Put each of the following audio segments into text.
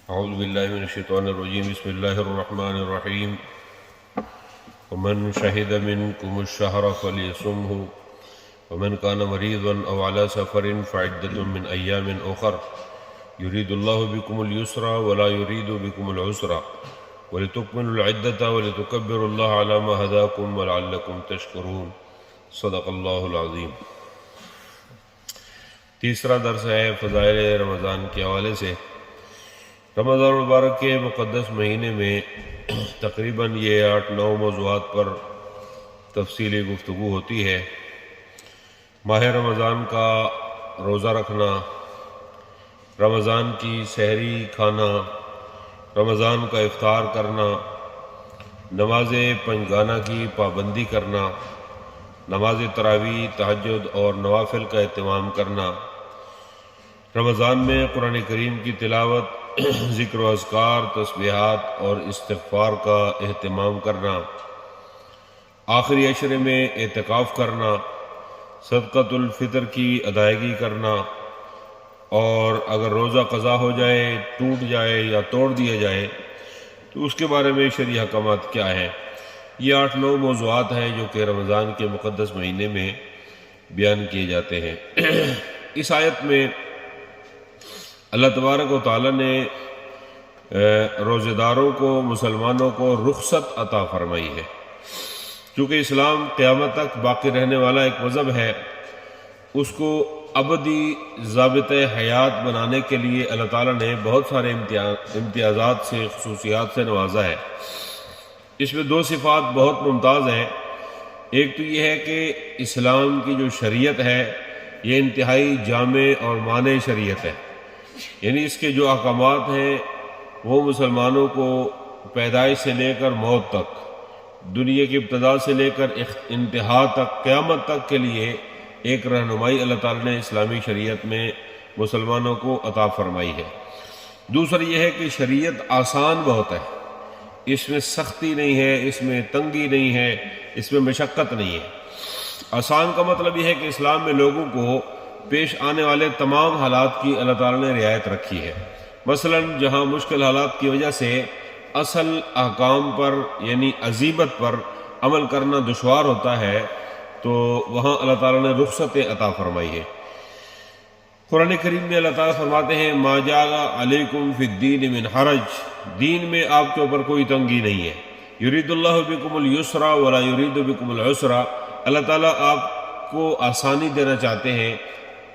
اعوذ باللہ من الشیطان الرجیم بسم اللہ الرحمن الرحیم ومن شہد منکم الشہر فلیصمہ ومن کان مریضا او علی سفر فعدۃ من ایام اخر یرید اللہ بکم اليسر ولا یرید بکم العسر ولتکملوا العدۃ ولتکبروا اللہ علی ما ہداکم ولعلکم تشکرون صدق اللہ العظیم۔ تیسرا درس ہے فضائل رمضان کے حوالے سے۔ رمضان المبارک کے مقدس مہینے میں تقریباً یہ 8-9 موضوعات پر تفصیلی گفتگو ہوتی ہے۔ ماہ رمضان کا روزہ رکھنا، رمضان کی سحری کھانا، رمضان کا افطار کرنا، نماز پنجگانہ کی پابندی کرنا، نماز تراویح، تہجد اور نوافل کا اہتمام کرنا، رمضان میں قرآن کریم کی تلاوت، ذکر و اذکار، تسبیحات اور استغفار کا اہتمام کرنا، آخری عشرے میں اعتکاف کرنا، صدقۃ الفطر کی ادائیگی کرنا، اور اگر روزہ قضا ہو جائے، ٹوٹ جائے یا توڑ دیا جائے تو اس کے بارے میں شرعی احکامات کیا ہیں۔ یہ 8-9 موضوعات ہیں جو کہ رمضان کے مقدس مہینے میں بیان کیے جاتے ہیں۔ اس آیت میں اللہ تبارک و تعالیٰ نے روزہ داروں کو، مسلمانوں کو رخصت عطا فرمائی ہے۔ چونکہ اسلام قیامت تک باقی رہنے والا ایک مذہب ہے، اس کو ابدی ضابط حیات بنانے کے لیے اللہ تعالیٰ نے بہت سارے امتیازات سے، خصوصیات سے نوازا ہے۔ اس میں 2 صفات بہت ممتاز ہیں۔ ایک تو یہ ہے کہ اسلام کی جو شریعت ہے یہ انتہائی جامع اور مانع شریعت ہے، یعنی اس کے جو احکامات ہیں وہ مسلمانوں کو پیدائش سے لے کر موت تک، دنیا کی ابتدا سے لے کر انتہا تک، قیامت تک کے لیے ایک رہنمائی اللہ تعالیٰ نے اسلامی شریعت میں مسلمانوں کو عطا فرمائی ہے۔ دوسرا یہ ہے کہ شریعت آسان بہت ہے، اس میں سختی نہیں ہے، اس میں تنگی نہیں ہے، اس میں مشقت نہیں ہے۔ آسان کا مطلب یہ ہے کہ اسلام میں لوگوں کو پیش آنے والے تمام حالات کی اللہ تعالیٰ نے رعایت رکھی ہے۔ مثلا جہاں مشکل حالات کی وجہ سے اصل احکام پر یعنی عزیمت پر عمل کرنا دشوار ہوتا ہے تو وہاں اللہ تعالیٰ نے رخصت عطا فرمائی ہے۔ قرآن کریم میں اللہ تعالیٰ فرماتے ہیں ما جعل علیکم فی الدین من حرج، دین میں آپ کے اوپر کوئی تنگی نہیں ہے۔ یرید اللہ بکم اليسر ولا یرید بکم العسر، اللہ تعالیٰ آپ کو آسانی دینا چاہتے ہیں،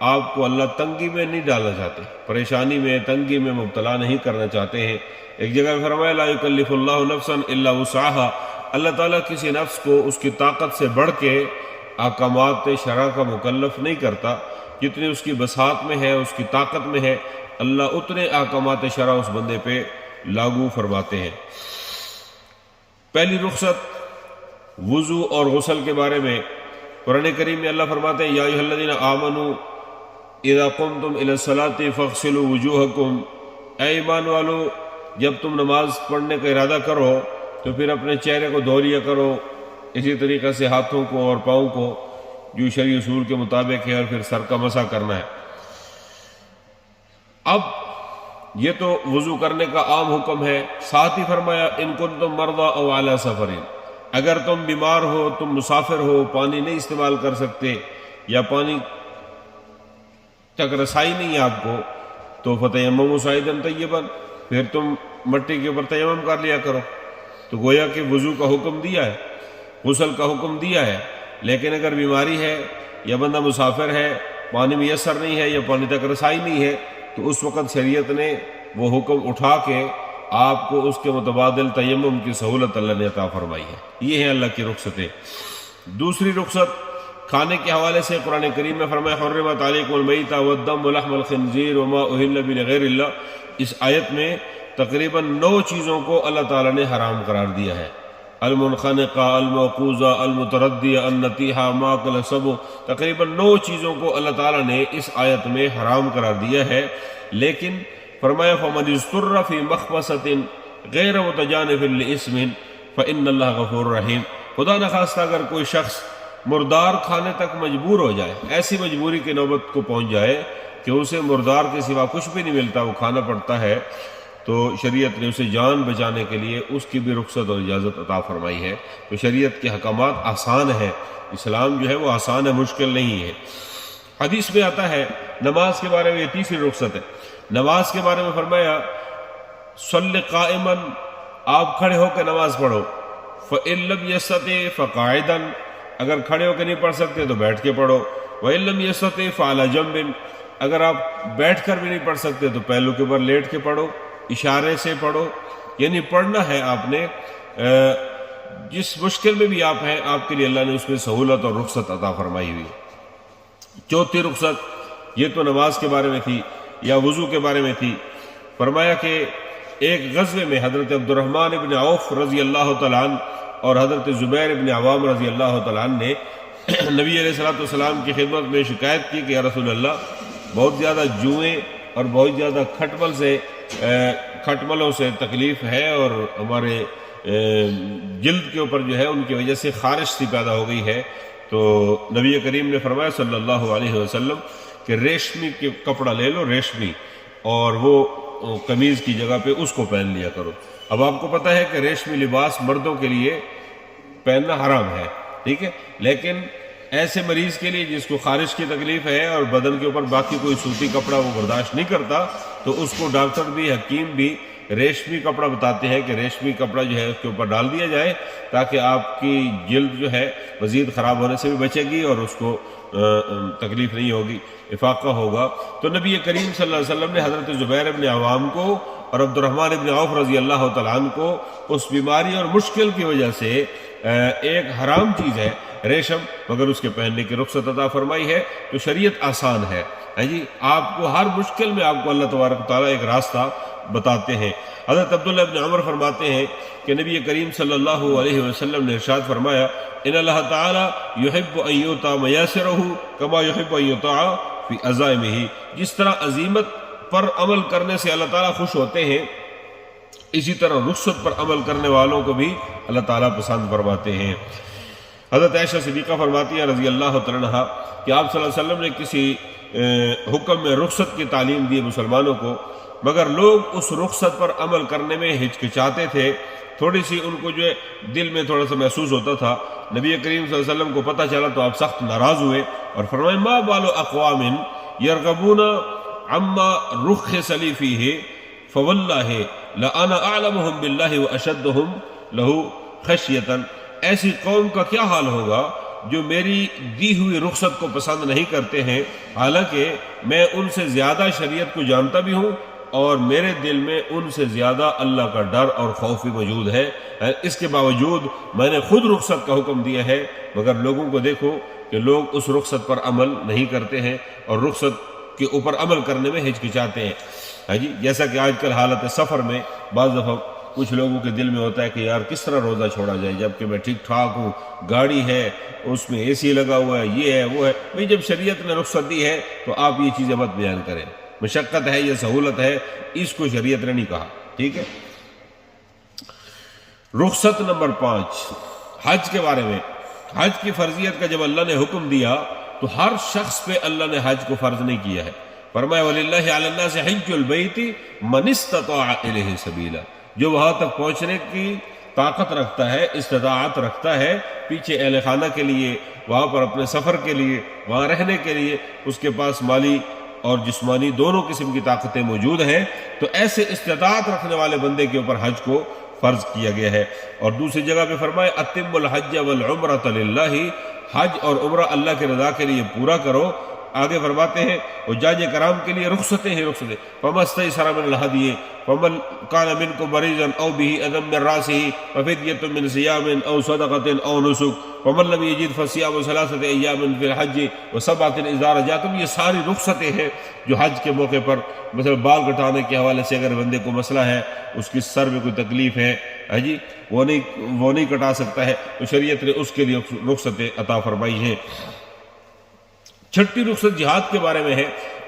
آپ کو اللہ تنگی میں نہیں ڈالنا چاہتے، پریشانی میں، تنگی میں مبتلا نہیں کرنا چاہتے ہیں۔ ایک جگہ فرمایا لا یکلف اللہ نفسا الا وسعها، اللہ تعالیٰ کسی نفس کو اس کی طاقت سے بڑھ کے احکامات شرع کا مکلف نہیں کرتا، جتنی اس کی بساط میں ہے، اس کی طاقت میں ہے، اللہ اتنے احکامات شرع اس بندے پہ لاگو فرماتے ہیں۔ پہلی رخصت وضو اور غسل کے بارے میں قرآن کریم میں اللہ فرماتے ہیں یا ایھا الذین آمنوا اذا قمتم الی الصلاۃ فاغسلوا وجوہکم، اے ایمان والو جب تم نماز پڑھنے کا ارادہ کرو تو پھر اپنے چہرے کو دھو لیا کرو، اسی طریقے سے ہاتھوں کو اور پاؤں کو جو شرعی اصول کے مطابق ہے، اور پھر سر کا مسح کرنا ہے۔ اب یہ تو وضو کرنے کا عام حکم ہے، ساتھ ہی فرمایا ان کنتم مرضی او علی سفر، اگر تم بیمار ہو، تم مسافر ہو، پانی نہیں استعمال کر سکتے یا پانی تک رسائی نہیں ہے آپ کو، تو فتیمموا صعیدا طیبا، پھر تم مٹی کے اوپر تیمم کر لیا کرو۔ تو گویا کہ وضو کا حکم دیا ہے، غسل کا حکم دیا ہے، لیکن اگر بیماری ہے یا بندہ مسافر ہے، پانی میسر نہیں ہے یا پانی تک رسائی نہیں ہے، تو اس وقت شریعت نے وہ حکم اٹھا کے آپ کو اس کے متبادل تیمم کی سہولت اللہ نے عطا فرمائی ہے۔ یہ ہے اللہ کی رخصتیں۔ دوسری رخصت کھانے کے حوالے سے قرآن کریم میں فرمایا حرمت علیکم المیتۃ والدم ولحم الخنزیر وما اہل به لغیر اللہ، اس آیت میں تقریباً 9 چیزوں کو اللہ تعالیٰ نے حرام قرار دیا ہے۔ المنخنقہ، الموقوذہ، المتردیہ، النطیحہ، ما اکل السبع، تقریباً 9 چیزوں کو اللہ تعالیٰ نے اس آیت میں حرام قرار دیا ہے، لیکن فرمایا فمن اضطر فی مخمصۃ غیر متجانف لإثم فإن اللہ غفور رحیم، خدا نخواستہ اگر کوئی شخص مردار کھانے تک مجبور ہو جائے، ایسی مجبوری کی نوبت کو پہنچ جائے کہ اسے مردار کے سوا کچھ بھی نہیں ملتا، وہ کھانا پڑتا ہے، تو شریعت نے اسے جان بچانے کے لیے اس کی بھی رخصت اور اجازت عطا فرمائی ہے۔ تو شریعت کے احکامات آسان ہیں، اسلام جو ہے وہ آسان ہے، مشکل نہیں ہے۔ حدیث میں آتا ہے نماز کے بارے میں، یہ تیسری رخصت ہے، نماز کے بارے میں فرمایا صلی قائما، آپ کھڑے ہو کے نماز پڑھو، فإن لم يستطع فقاعدا، اگر کھڑے ہو کے نہیں پڑھ سکتے تو بیٹھ کے پڑھو، وإن لم يستطع فعلى جنب، اگر آپ بیٹھ کر بھی نہیں پڑھ سکتے تو پہلو کے اوپر لیٹ کے پڑھو، اشارے سے پڑھو، یعنی پڑھنا ہے آپ نے جس مشکل میں بھی آپ ہیں، آپ کے لیے اللہ نے اس میں سہولت اور رخصت عطا فرمائی ہوئی۔ چوتھی رخصت یہ تو نماز کے بارے میں تھی یا وضو کے بارے میں تھی، فرمایا کہ ایک غزوے میں حضرت عبد الرحمن ابن عوف رضی اللہ تعالیٰ عنہ اور حضرت زبیر ابن عوام رضی اللہ تعالیٰ عنہ نے نبی علیہ الصلوۃ والسلام کی خدمت میں شکایت کی کہ یا رسول اللہ، بہت زیادہ جوئیں اور بہت زیادہ کھٹملوں سے تکلیف ہے، اور ہمارے جلد کے اوپر جو ہے ان کی وجہ سے خارش سی پیدا ہو گئی ہے۔ تو نبی کریم نے فرمایا صلی اللہ علیہ وسلم کہ ریشمی کے کپڑا لے لو، ریشمی، اور وہ قمیض کی جگہ پہ اس کو پہن لیا کرو۔ اب آپ کو پتہ ہے کہ ریشمی لباس مردوں کے لیے پہننا حرام ہے، ٹھیک ہے، لیکن ایسے مریض کے لیے جس کو خارش کی تکلیف ہے اور بدن کے اوپر باقی کوئی سوتی کپڑا وہ برداشت نہیں کرتا، تو اس کو ڈاکٹر بھی، حکیم بھی ریشمی کپڑا بتاتے ہیں کہ ریشمی کپڑا جو ہے اس کے اوپر ڈال دیا جائے تاکہ آپ کی جلد جو ہے مزید خراب ہونے سے بھی بچے گی اور اس کو تکلیف نہیں ہوگی، افاقہ ہوگا۔ تو نبی کریم صلی اللہ علیہ وسلم نے حضرت زبیر ابن عوام کو اور عبد الرحمن ابن عوف رضی اللہ تعالیٰ عنہ کو اس بیماری اور مشکل کی وجہ سے ایک حرام چیز ہے ریشم، مگر اس کے پہننے کی رخصت عطا فرمائی ہے۔ تو شریعت آسان ہے جی، آپ کو ہر مشکل میں آپ کو اللہ تبارک و تعالیٰ ایک راستہ بتاتے ہیں۔ حضرت عبداللہ ابن عمر فرماتے ہیں کہ نبی کریم صلی اللہ علیہ وسلم نے ارشاد فرمایا ان اللہ تعالیٰ یحب ان یطاع میاسرہ کما یحب ان یطاع فی عزائمہ، جس طرح عزیمت پر عمل کرنے سے اللہ تعالیٰ خوش ہوتے ہیں، اسی طرح رخصت پر عمل کرنے والوں کو بھی اللہ تعالیٰ پسند فرماتے ہیں۔ حضرت عائشہ صدیقہ فرماتی ہیں رضی اللہ تعالیٰ عنہا کہ آپ صلی اللہ علیہ وسلم نے کسی حکم میں رخصت کی تعلیم دی مسلمانوں کو، مگر لوگ اس رخصت پر عمل کرنے میں ہچکچاتے تھے، تھوڑی سی ان کو جو ہے دل میں تھوڑا سا محسوس ہوتا تھا۔ نبی کریم صلی اللہ علیہ وسلم کو پتہ چلا تو آپ سخت ناراض ہوئے اور فرمائے ما بال اقوام یرغبون عما رخص لی فیہ فواللہ لانا اعلمہم باللہ واشدہم لہ خشیۃ، ایسی قوم کا کیا حال ہوگا جو میری دی ہوئی رخصت کو پسند نہیں کرتے ہیں، حالانکہ میں ان سے زیادہ شریعت کو جانتا بھی ہوں اور میرے دل میں ان سے زیادہ اللہ کا ڈر اور خوف بھی موجود ہے، اس کے باوجود میں نے خود رخصت کا حکم دیا ہے، مگر لوگوں کو دیکھو کہ لوگ اس رخصت پر عمل نہیں کرتے ہیں اور رخصت کے اوپر عمل کرنے میں ہچکچاتے ہیں جی، جیسا کہ آج کل حالت سفر میں بعض دفعہ کچھ لوگوں کے دل میں ہوتا ہے کہ یار کس طرح روزہ چھوڑا جائے جبکہ میں ٹھیک ٹھاک ہوں، گاڑی ہے، اس میں اے سی لگا ہوا ہے، یہ ہے وہ ہے۔ بھئی جب شریعت نے رخصت دی ہے تو آپ یہ چیزیں مت بیان کریں، مشقت ہے یا سہولت ہے، اس کو شریعت نے نہیں کہا، ٹھیک ہے۔ رخصت نمبر 5 حج کے بارے میں، حج کی فرضیت کا جب اللہ نے حکم دیا تو ہر شخص پہ اللہ نے حج کو فرض نہیں کیا ہے، فرمایا وَلِلَّهِ عَلَى النَّاسِ حِجُّ الْبَيْتِ مَنِ اسْتَطَاعَ إِلَيْهِ سَبِيلًا، جو وہاں تک پہنچنے کی طاقت رکھتا ہے، استطاعت رکھتا ہے، پیچھے اہل خانہ کے لیے، وہاں پر اپنے سفر کے لیے، وہاں رہنے کے لیے اس کے پاس مالی اور جسمانی دونوں قسم کی طاقتیں موجود ہیں، تو ایسے استطاعت رکھنے والے بندے کے اوپر حج کو فرض کیا گیا ہے۔ اور دوسری جگہ پہ فرمائے اتم الحج والعمرۃ للہ، حج اور عمرہ اللہ کے رضا کے لیے پورا کرو۔ آگے فرماتے ہیں حجاج کرام کے لیے رخصتیں ہی رخصتیں، فما استيسر من الهدي فمن كان منكم مريضا او به اذى من راسه ففدية من صيام او صدقة او نسك فمن لم يجد فصيام 3 ايام في الحج و7 اذا رجعتم، یہ ساری رخصتیں ہیں جو حج کے موقع پر، مثلا بال کٹانے کے حوالے سے اگر بندے کو مسئلہ ہے، اس کی سر میں کوئی تکلیف ہے جی، وہ نہیں کٹا سکتا ہے، تو شریعت نے اس کے لیے رخصتیں عطا فرمائی ہیں۔ چھٹی رخصت جہاد کے بارے میں ہے،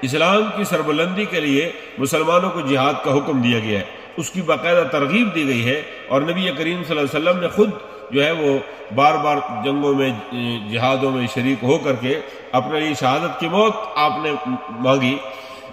اسلام کی سربلندی کے لیے مسلمانوں کو جہاد کا حکم دیا گیا ہے، اس کی باقاعدہ ترغیب دی گئی ہے، اور نبی کریم صلی اللہ علیہ وسلم نے خود جو ہے وہ بار بار جنگوں میں، جہادوں میں شریک ہو کر کے اپنے لیے شہادت کی موت آپ نے مانگی۔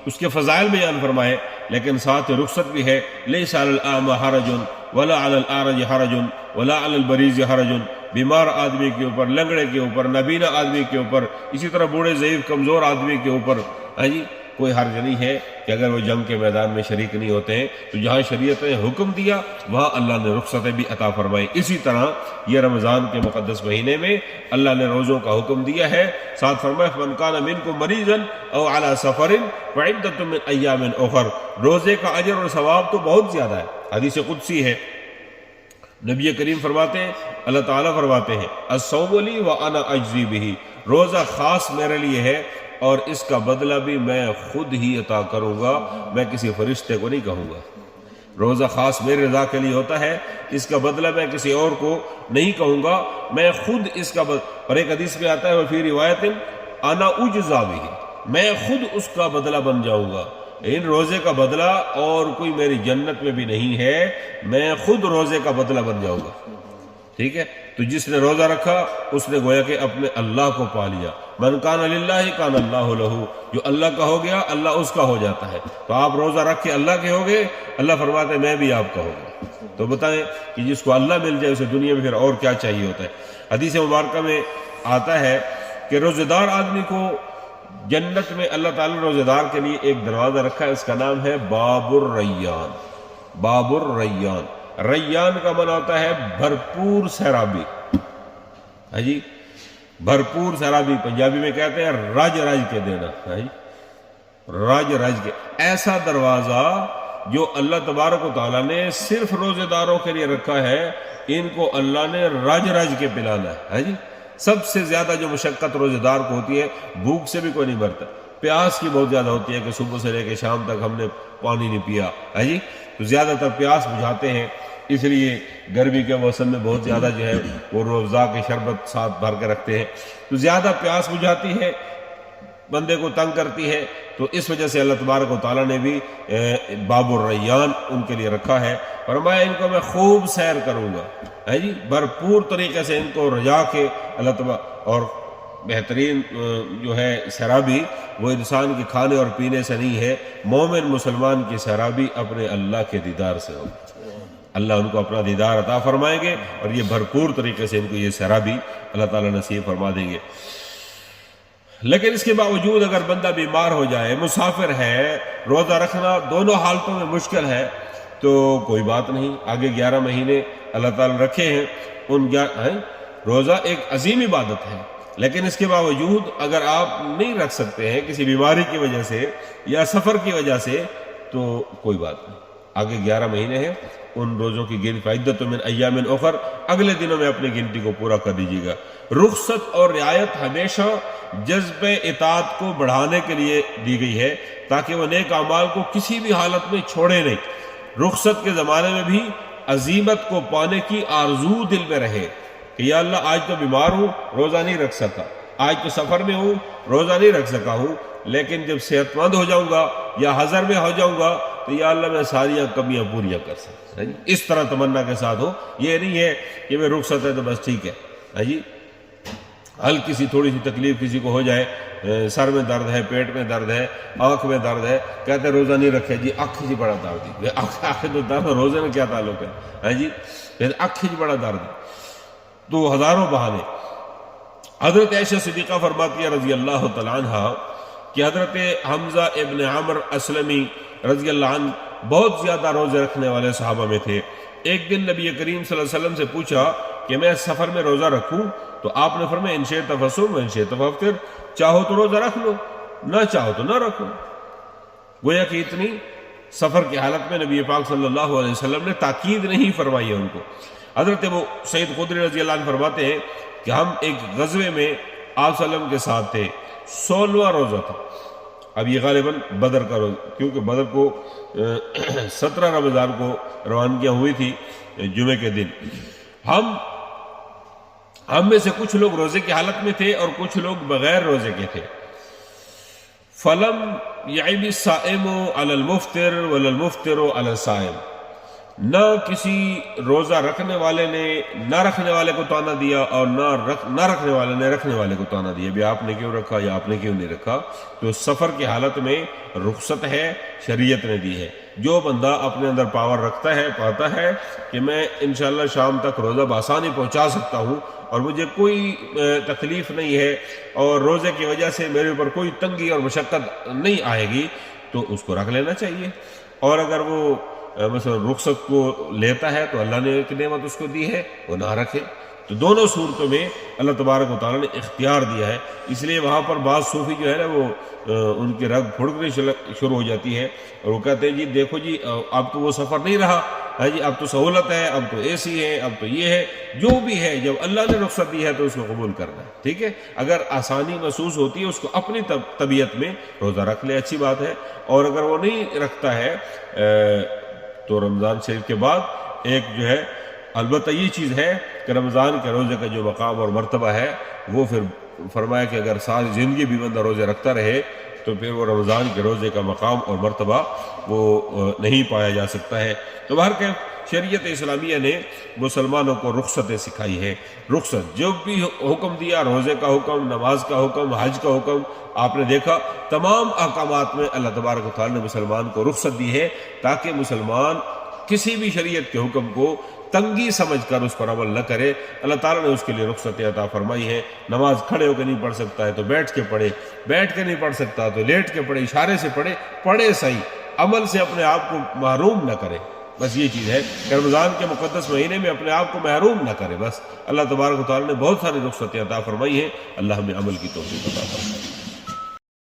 اس کے فضائل بیان فرمائے لیکن ساتھ رخصت بھی ہے. لیس علی الاعمى حرج ولا علی الاعرج حرج ولا علی المریض حرج. بیمار آدمی کے اوپر، لنگڑے کے اوپر، نابینا آدمی کے اوپر، اسی طرح بوڑھے ضعیف کمزور آدمی کے اوپر جی کوئی حرج نہیں ہے کہ اگر وہ جنگ کے میدان میں شریک نہیں ہوتے ہیں تو جہاں شریعت نے حکم دیا وہاں اللہ نے رخصتیں بھی عطا فرمائی. اسی طرح یہ رمضان کے مقدس مہینے میں اللہ نے روزوں کا حکم دیا ہے. ساتھ فرمایا فمن کان منکم مریضا او علی سفر فعدۃ من ایام اخر. روزے کا اجر اور ثواب تو بہت زیادہ ہے. حدیث قدسی ہے، نبی کریم فرماتے ہیں، اللہ تعالیٰ فرماتے ہیں الصوم لی وانا اجزی بہ. روزہ خاص میرے لیے ہے اور اس کا بدلہ بھی میں خود ہی عطا کروں گا، میں کسی فرشتے کو نہیں کہوں گا. روزہ خاص میرے رضا کے لیے ہوتا ہے، اس کا بدلہ میں کسی اور کو نہیں کہوں گا، میں خود اس کا اور ایک حدیث میں آتا ہے وفی روایت انا اجزا بہ، میں خود اس کا بدلہ بن جاؤں گا. ان روزے کا بدلہ اور کوئی میری جنت میں بھی نہیں ہے، میں خود روزے کا بدلہ بن جاؤں گا. ٹھیک ہے، تو جس نے روزہ رکھا اس نے گویا کہ اپنے اللہ کو پا لیا. من کان للہ کان اللہ لہ، جو اللہ کا ہو گیا اللہ اس کا ہو جاتا ہے. تو آپ روزہ رکھ کے اللہ کے ہو گئے، اللہ فرماتے ہیں میں بھی آپ کا ہو گیا. تو بتائیں کہ جس کو اللہ مل جائے اسے دنیا میں پھر اور کیا چاہیے ہوتا ہے. حدیث مبارکہ میں آتا ہے کہ روزہ دار آدمی کو جنت میں اللہ تعالیٰ نے روزہ دار کے لیے ایک دروازہ رکھا ہے، اس کا نام ہے باب الریان. باب الریان، ریان کا معنی ہوتا ہے بھرپور سیرابی. جی بھرپور سیرابی پنجابی میں کہتے ہیں رج رج کے دینا. رج رج کے، ایسا دروازہ جو اللہ تبارک و تعالیٰ نے صرف روزے داروں کے لیے رکھا ہے. ان کو اللہ نے رج رج کے پلانا ہے. جی سب سے زیادہ جو مشقت روزے دار کو ہوتی ہے، بھوک سے بھی کوئی نہیں مرتا، پیاس کی بہت زیادہ ہوتی ہے کہ صبح سے لے کے شام تک ہم نے پانی نہیں پیا. جی تو زیادہ تر پیاس بجھاتے ہیں، اس لیے گرمی کے موسم میں بہت زیادہ جو ہے وہ روزہ کے شربت ساتھ بھر کے رکھتے ہیں. تو زیادہ پیاس بجھاتی ہے، بندے کو تنگ کرتی ہے. تو اس وجہ سے اللہ تبارک و تعالیٰ نے بھی باب الریان ان کے لیے رکھا ہے. فرمایا ان کو میں خوب سیر کروں گا. جی بھرپور طریقے سے ان کو رجا کے اللہ تبارک. اور بہترین جو ہے سیرابی وہ انسان کے کھانے اور پینے سے نہیں ہے، مومن مسلمان کی سیرابی اپنے اللہ کے دیدار سے ہوگی. اللہ ان کو اپنا دیدار عطا فرمائیں گے اور یہ بھرپور طریقے سے ان کو یہ سیرابی اللہ تعالیٰ نصیب فرما دیں گے. لیکن اس کے باوجود اگر بندہ بیمار ہو جائے، مسافر ہے، روزہ رکھنا دونوں حالتوں میں مشکل ہے، تو کوئی بات نہیں. آگے 11 مہینے اللہ تعالیٰ رکھے ہیں. ان روزہ ایک عظیم عبادت ہے، لیکن اس کے باوجود اگر آپ نہیں رکھ سکتے ہیں کسی بیماری کی وجہ سے یا سفر کی وجہ سے تو کوئی بات نہیں. آگے 11 مہینے ہیں، ان روزوں کی گنتی فعدۃ من ایام اخر، اگلے دنوں میں اپنی گنتی کو پورا کر دیجیے گا. رخصت اور رعایت ہمیشہ جذب اطاعت کو بڑھانے کے لیے دی گئی ہے تاکہ وہ نیک اعمال کو کسی بھی حالت میں چھوڑے نہیں. رخصت کے زمانے میں بھی عزیمت کو پانے کی آرزو دل میں رہے کہ یا اللہ آج تو بیمار ہوں، روزہ نہیں رکھ سکا، آج تو سفر میں ہوں، روزہ نہیں رکھ سکا ہوں، لیکن جب صحت مند ہو جاؤں گا یا حضر میں ہو جاؤں گا تو یا اللہ میں ساری کمیاں پوریاں کر سکتا. اس طرح تمنا کے ساتھ ہو. یہ نہیں ہے کہ میں رخصت ہے تو بس ٹھیک ہے. جی ہلکی سی تھوڑی سی تکلیف کسی کو ہو جائے، سر میں درد ہے، پیٹ میں درد ہے، آنکھ میں درد ہے، کہتے ہیں روزہ نہیں رکھے. جی آنکھ ہی بڑا درد ہے، آنکھ تو درد روزے میں کیا تعلق ہے. جی آنکھ ہی بڑا درد ہے. تو ہزاروں بہانے. حضرت عائشہ صدیقہ فرماتی ہے رضی اللہ تعالیٰ عنہ کہ حضرت حمزہ ابن عمر اسلمی رضی اللہ عنہ بہت زیادہ روزے رکھنے والے صحابہ میں تھے. ایک دن نبی کریم صلی اللہ علیہ وسلم سے پوچھا کہ میں سفر میں روزہ رکھوں؟ تو آپ نے فرمایا ان شئت فصم وان شئت فافطر، چاہو تو روزہ رکھ لو، نہ چاہو تو نہ رکھو. گویا کہ اتنی سفر کی حالت میں نبی پاک صلی اللہ علیہ وسلم نے تاکید نہیں فرمائی ہے ان کو. حضرت ابو سعید خدری رضی اللہ عنہ فرماتے ہیں کہ ہم ایک غزوے میں آپ صلی اللہ علیہ وسلم کے ساتھ تھے، 16واں روزہ تھا. اب یہ غالباً بدر کا روزہ، کیونکہ بدر کو 17 رمضان کو روانگیاں ہوئی تھی جمعے کے دن. ہم میں سے کچھ لوگ روزے کی حالت میں تھے اور کچھ لوگ بغیر روزے کے تھے. فلم یعب الصائم علی المفطر ولا المفطر علی الصائم، نہ کسی روزہ رکھنے والے نے نہ رکھنے والے کو تانا دیا اور نہ رکھنے والے نے رکھنے والے کو تانا دیا بھی آپ نے کیوں رکھا یا آپ نے کیوں نہیں رکھا. تو سفر کی حالت میں رخصت ہے، شریعت نے دی ہے. جو بندہ اپنے اندر پاور رکھتا ہے، پاتا ہے کہ میں انشاءاللہ شام تک روزہ بآسانی پہنچا سکتا ہوں اور مجھے کوئی تکلیف نہیں ہے اور روزے کی وجہ سے میرے اوپر کوئی تنگی اور مشقت نہیں آئے گی، تو اس کو رکھ لینا چاہیے. اور اگر وہ مثلا رخصت کو لیتا ہے تو اللہ نے ایک نعمت اس کو دی ہے، وہ نہ رکھے. تو دونوں صورتوں میں اللہ تبارک و تعالیٰ نے اختیار دیا ہے. اس لیے وہاں پر بعض صوفی جو ہے نا وہ ان کی رگ پھڑکنی شروع ہو جاتی ہے اور وہ کہتے ہیں جی دیکھو جی اب تو وہ سفر نہیں رہا ہے جی، اب تو سہولت ہے، اب تو اے سی ہے، اب تو یہ ہے. جو بھی ہے جب اللہ نے رخصت دی ہے تو اس کو قبول کرنا ہے. ٹھیک ہے، اگر آسانی محسوس ہوتی ہے اس کو اپنی طبیعت میں روزہ رکھ لے، اچھی بات ہے. اور اگر وہ نہیں رکھتا ہے تو رمضان شریف کے بعد ایک جو ہے البتہ یہ چیز ہے کہ رمضان کے روزے کا جو مقام اور مرتبہ ہے وہ پھر فرمایا کہ اگر ساری زندگی بھی بندہ روزے رکھتا رہے تو پھر وہ رمضان کے روزے کا مقام اور مرتبہ وہ نہیں پایا جا سکتا ہے. تو بہرکیف شریعت اسلامیہ نے مسلمانوں کو رخصتیں سکھائی ہے. رخصت جو بھی حکم دیا، روزے کا حکم، نماز کا حکم، حج کا حکم، آپ نے دیکھا تمام احکامات میں اللہ تبارک و تعالیٰ نے مسلمان کو رخصت دی ہے تاکہ مسلمان کسی بھی شریعت کے حکم کو تنگی سمجھ کر اس پر عمل نہ کرے. اللہ تعالیٰ نے اس کے لیے رخصتیں عطا فرمائی ہے. نماز کھڑے ہو کے نہیں پڑھ سکتا ہے تو بیٹھ کے پڑھے، بیٹھ کے نہیں پڑھ سکتا تو لیٹ کے پڑھے، اشارے سے پڑھے صحیح، عمل سے اپنے آپ کو محروم نہ کرے. بس یہ چیز ہے کہ رمضان کے مقدس مہینے میں اپنے آپ کو محروم نہ کرے. بس اللہ تبارک و تعالیٰ نے بہت ساری رخصتیں عطا فرمائی ہیں. اللہ ہمیں عمل کی توفیق عطا فرمائے.